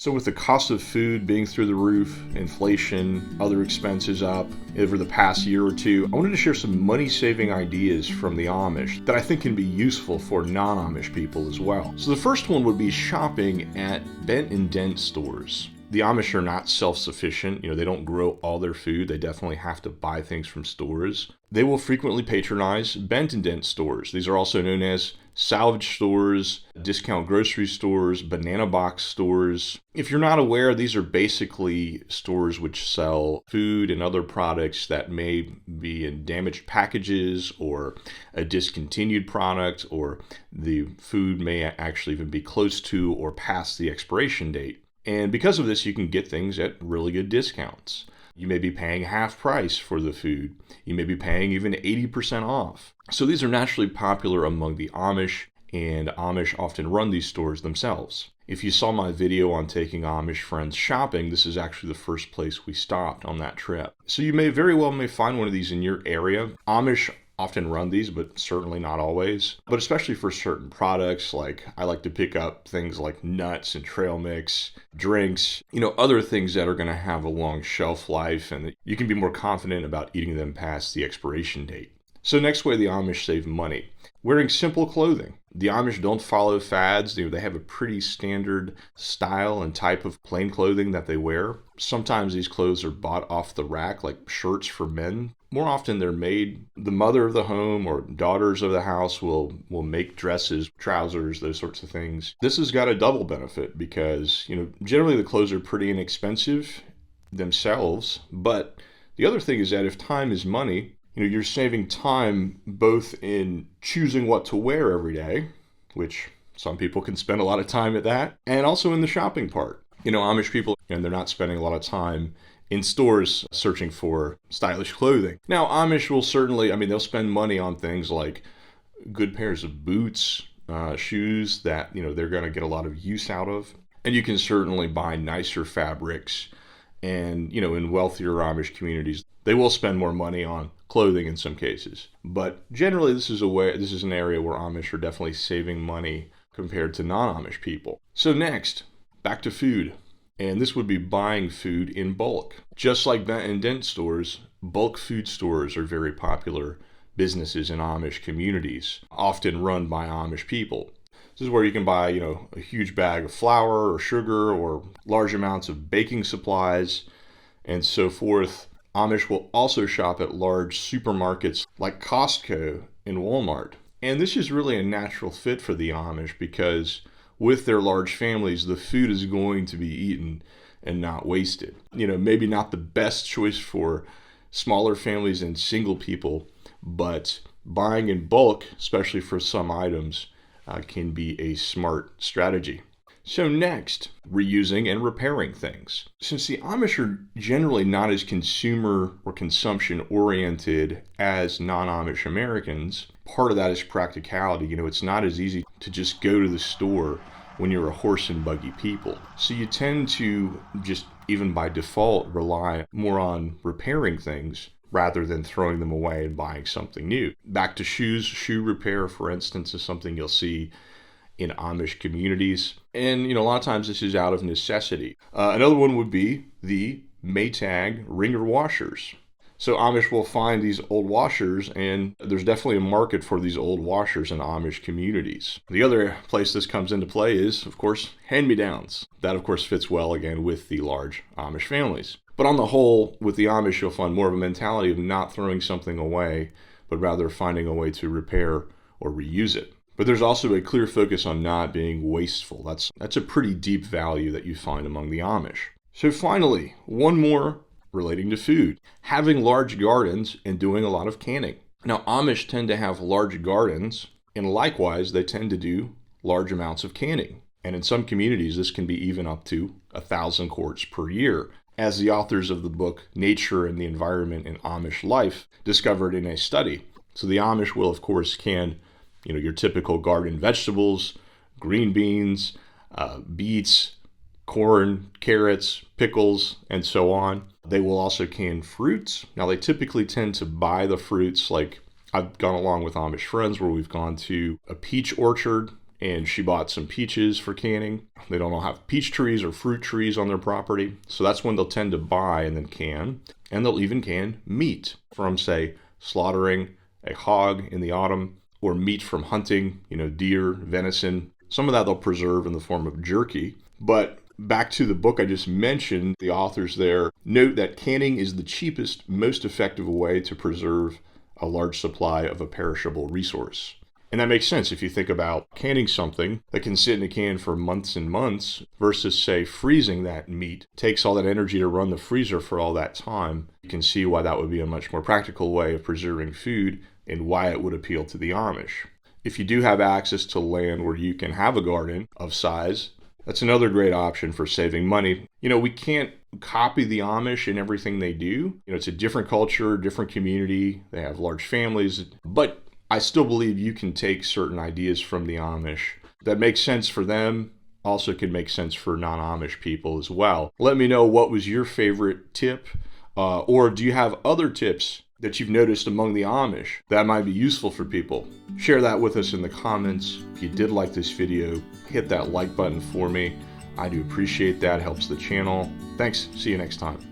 So with the cost of food being through the roof, inflation, other expenses up over the past year or two, I wanted to share some money-saving ideas from the Amish that I think can be useful for non-Amish people as well. So the first one would be shopping at bent and dent stores. The Amish are not self-sufficient. They don't grow all their food. They definitely have to buy things from stores. They will frequently patronize bent and dent stores. These are also known as salvage stores, discount grocery stores, banana box stores. If you're not aware, these are basically stores which sell food and other products that may be in damaged packages or a discontinued product, or the food may actually even be close to or past the expiration date. And because of this, you can get things at really good discounts. You may be paying half price for the food. You may be paying even 80% off. So these are naturally popular among the Amish, and Amish often run these stores themselves. If you saw my video on taking Amish friends shopping, this is actually the first place we stopped on that trip. So you may very well find one of these in your area. Amish often run these, but certainly not always. But especially for certain products, like I like to pick up things like nuts and trail mix, drinks, other things that are going to have a long shelf life and you can be more confident about eating them past the expiration date. So next way the Amish save money, wearing simple clothing. The Amish don't follow fads. They have a pretty standard style and type of plain clothing that they wear. Sometimes these clothes are bought off the rack, like shirts for men. More often they're made. The mother of the home or daughters of the house will make dresses, trousers, those sorts of things. This has got a double benefit because, generally the clothes are pretty inexpensive themselves. But the other thing is that if time is money, you're saving time both in choosing what to wear every day, which some people can spend a lot of time at that, and also in the shopping part. Amish people, and they're not spending a lot of time in stores searching for stylish clothing. Now, Amish will certainly, they'll spend money on things like good pairs of boots, shoes that, they're going to get a lot of use out of. And you can certainly buy nicer fabrics. And, in wealthier Amish communities, they will spend more money on clothing in some cases. But generally, this is an area where Amish are definitely saving money compared to non-Amish people. So next, back to food. And this would be buying food in bulk. Just like bent and dent stores, bulk food stores are very popular businesses in Amish communities, often run by Amish people. This is where you can buy, a huge bag of flour or sugar or large amounts of baking supplies and so forth. Amish will also shop at large supermarkets like Costco and Walmart. And this is really a natural fit for the Amish because with their large families, the food is going to be eaten and not wasted. Maybe not the best choice for smaller families and single people, but buying in bulk, especially for some items, can be a smart strategy. So next, reusing and repairing things. Since the Amish are generally not as consumer or consumption oriented as non-Amish Americans, part of that is practicality. It's not as easy to just go to the store when you're a horse and buggy people. So you tend to just, even by default, rely more on repairing things rather than throwing them away and buying something new. Back to shoes. Shoe repair, for instance, is something you'll see in Amish communities. And, a lot of times this is out of necessity. Another one would be the Maytag wringer washers. So Amish will find these old washers, and there's definitely a market for these old washers in Amish communities. The other place this comes into play is, of course, hand-me-downs. That, of course, fits well, again, with the large Amish families. But on the whole, with the Amish, you'll find more of a mentality of not throwing something away, but rather finding a way to repair or reuse it. But there's also a clear focus on not being wasteful. That's a pretty deep value that you find among the Amish. So finally, one more relating to food. Having large gardens and doing a lot of canning. Now, Amish tend to have large gardens, and likewise, they tend to do large amounts of canning. And in some communities, this can be even up to 1,000 quarts per year, as the authors of the book Nature and the Environment in Amish Life discovered in a study. So the Amish will, of course, can your typical garden vegetables, green beans, beets, corn, carrots, pickles, and so on. They will also can fruits. Now, they typically tend to buy the fruits. Like I've gone along with Amish friends where we've gone to a peach orchard and she bought some peaches for canning. They don't all have peach trees or fruit trees on their property, so that's when they'll tend to buy and then can. And they'll even can meat from, say, slaughtering a hog in the autumn, or meat from hunting, deer, venison. Some of that they'll preserve in the form of jerky. But back to the book I just mentioned, the authors there note that canning is the cheapest, most effective way to preserve a large supply of a perishable resource. And that makes sense if you think about canning something that can sit in a can for months and months versus, say, freezing that meat. It takes all that energy to run the freezer for all that time. You can see why that would be a much more practical way of preserving food and why it would appeal to the Amish. If you do have access to land where you can have a garden of size, that's another great option for saving money. We can't copy the Amish in everything they do. It's a different culture, different community. They have large families, but I still believe you can take certain ideas from the Amish that make sense for them, also can make sense for non-Amish people as well. Let me know what was your favorite tip, or do you have other tips that you've noticed among the Amish that might be useful for people? Share that with us in the comments. If you did like this video, hit that like button for me. I do appreciate that. It helps the channel. Thanks. See you next time.